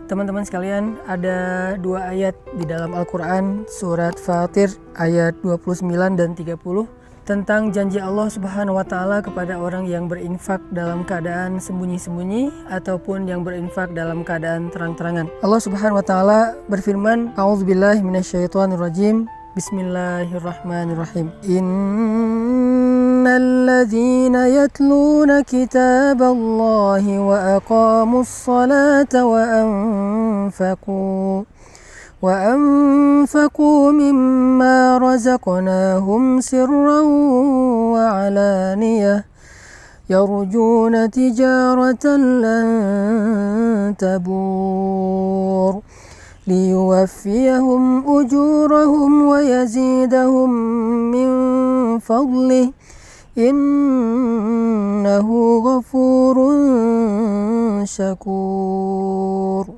Teman-teman sekalian, ada dua ayat di dalam Al-Quran, surat Fatir ayat 29 dan 30 tentang janji Allah Subhanahu wa Ta'ala kepada orang yang berinfak dalam keadaan sembunyi-sembunyi ataupun yang berinfak dalam keadaan terang-terangan. Allah Subhanahu wa Ta'ala berfirman, A'udzubillahi minasyaitonirrajim. Bismillahirrahmanirrahim. Innalladzina yatluna kitaballahi wa aqamus salata wa anfaqu mimma razaqnahum sirran wa alaniyah yarjuna tijaratan lan tabur liyuwaffiyahum ujurahum wa yazidahum min fadlih innahu ghafurun syakur.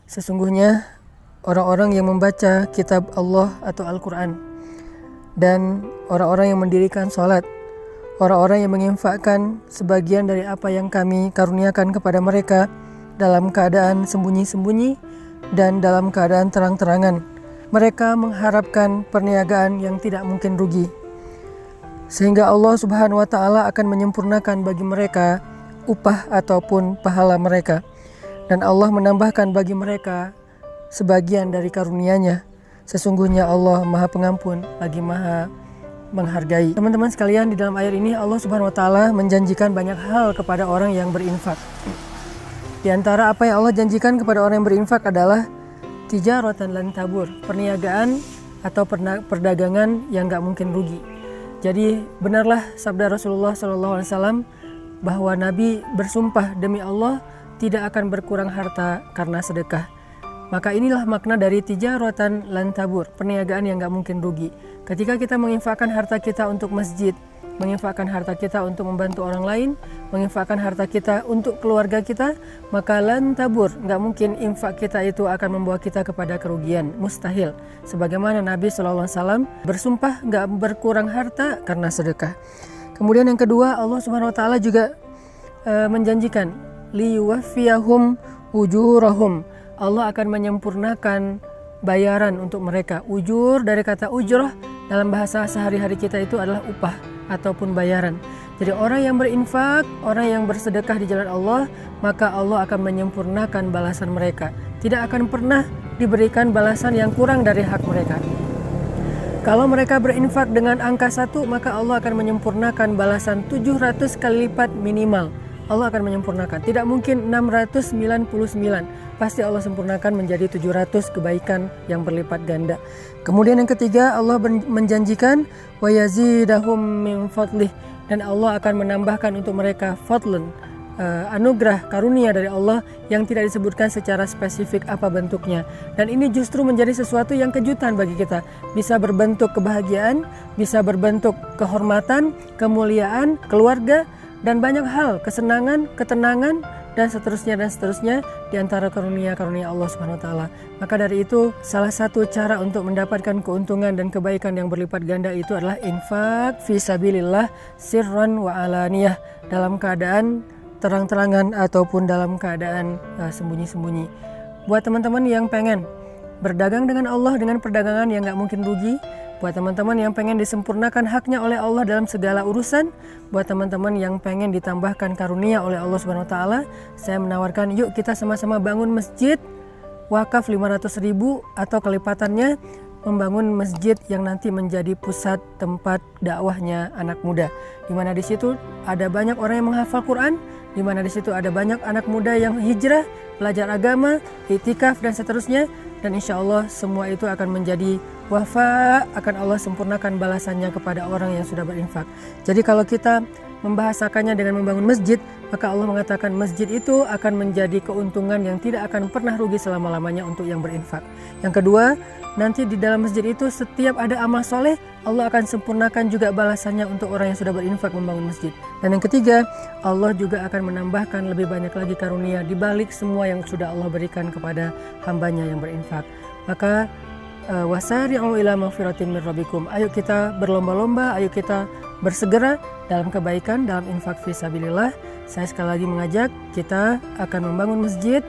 Sesungguhnya orang-orang yang membaca kitab Allah atau Al-Quran dan orang-orang yang mendirikan sholat, orang-orang yang menginfakkan sebagian dari apa yang kami karuniakan kepada mereka dalam keadaan sembunyi-sembunyi dan dalam keadaan terang-terangan, mereka mengharapkan perniagaan yang tidak mungkin rugi, sehingga Allah Subhanahu wa Ta'ala akan menyempurnakan bagi mereka upah ataupun pahala mereka, dan Allah menambahkan bagi mereka sebagian dari karunia-Nya. Sesungguhnya Allah Maha Pengampun lagi Maha menghargai. Teman-teman sekalian, di dalam ayat ini Allah Subhanahu wa Ta'ala menjanjikan banyak hal kepada orang yang berinfak. Di antara apa yang Allah janjikan kepada orang yang berinfak adalah tijaratan lan tabur, perniagaan atau perdagangan yang gak mungkin rugi. Jadi benarlah sabda Rasulullah SAW bahwa Nabi bersumpah demi Allah tidak akan berkurang harta karena sedekah. Maka inilah makna dari tijaratan lan tabur, perniagaan yang gak mungkin rugi. Ketika kita menginfakkan harta kita untuk masjid, menginfakkan harta kita untuk membantu orang lain, menginfakkan harta kita untuk keluarga kita, maka lan tabur, gak mungkin infak kita itu akan membawa kita kepada kerugian, mustahil. Sebagaimana Nabi SAW bersumpah gak berkurang harta karena sedekah. Kemudian yang kedua, Allah Subhanahu wa Ta'ala juga menjanjikan liyuwaffiyahum ujurahum, Allah akan menyempurnakan bayaran untuk mereka. Ujur dari kata ujrah dalam bahasa sehari-hari kita itu adalah upah ataupun bayaran. Jadi orang yang berinfak, orang yang bersedekah di jalan Allah, maka Allah akan menyempurnakan balasan mereka. Tidak akan pernah diberikan balasan yang kurang dari hak mereka. Kalau mereka berinfak dengan angka 1, maka Allah akan menyempurnakan balasan 700 kali lipat minimal. Allah akan menyempurnakan. Tidak mungkin 699. Pasti Allah sempurnakan menjadi 700 kebaikan yang berlipat ganda. Kemudian yang ketiga, Allah menjanjikan wa yazidahum min fadlih, dan Allah akan menambahkan untuk mereka fadlun, anugerah karunia dari Allah yang tidak disebutkan secara spesifik apa bentuknya. Dan ini justru menjadi sesuatu yang kejutan bagi kita. Bisa berbentuk kebahagiaan, bisa berbentuk kehormatan, kemuliaan, keluarga, dan banyak hal, kesenangan, ketenangan, dan seterusnya di antara karunia-karunia Allah Subhanahu wa Ta'ala. Maka dari itu, salah satu cara untuk mendapatkan keuntungan dan kebaikan yang berlipat ganda itu adalah infak fi sabilillah sirran wa alaniyah, dalam keadaan terang-terangan ataupun dalam keadaan sembunyi-sembunyi. Buat teman-teman yang pengen berdagang dengan Allah dengan perdagangan yang gak mungkin rugi, buat teman-teman yang pengen disempurnakan haknya oleh Allah dalam segala urusan, buat teman-teman yang pengen ditambahkan karunia oleh Allah Subhanahu wa Ta'ala, saya menawarkan yuk kita sama-sama bangun masjid wakaf 500.000 atau kelipatannya, membangun masjid yang nanti menjadi pusat tempat dakwahnya anak muda, di mana di situ ada banyak orang yang menghafal Quran, di mana di situ ada banyak anak muda yang hijrah, belajar agama, iktikaf dan seterusnya, dan insya Allah semua itu akan menjadi wafa, akan Allah sempurnakan balasannya kepada orang yang sudah berinfak. Jadi kalau kita membahasakannya dengan membangun masjid, maka Allah mengatakan masjid itu akan menjadi keuntungan yang tidak akan pernah rugi selama-lamanya untuk yang berinfak. Yang kedua, nanti di dalam masjid itu setiap ada amal soleh, Allah akan sempurnakan juga balasannya untuk orang yang sudah berinfak membangun masjid. Dan yang ketiga, Allah juga akan menambahkan lebih banyak lagi karunia di balik semua yang sudah Allah berikan kepada hambanya yang berinfak. Maka wasari'u ila maghfiratin min rabbikum. Ayo kita berlomba-lomba, ayo kita bersegera dalam kebaikan, dalam infak fisabilillah. Saya sekali lagi mengajak kita akan membangun masjid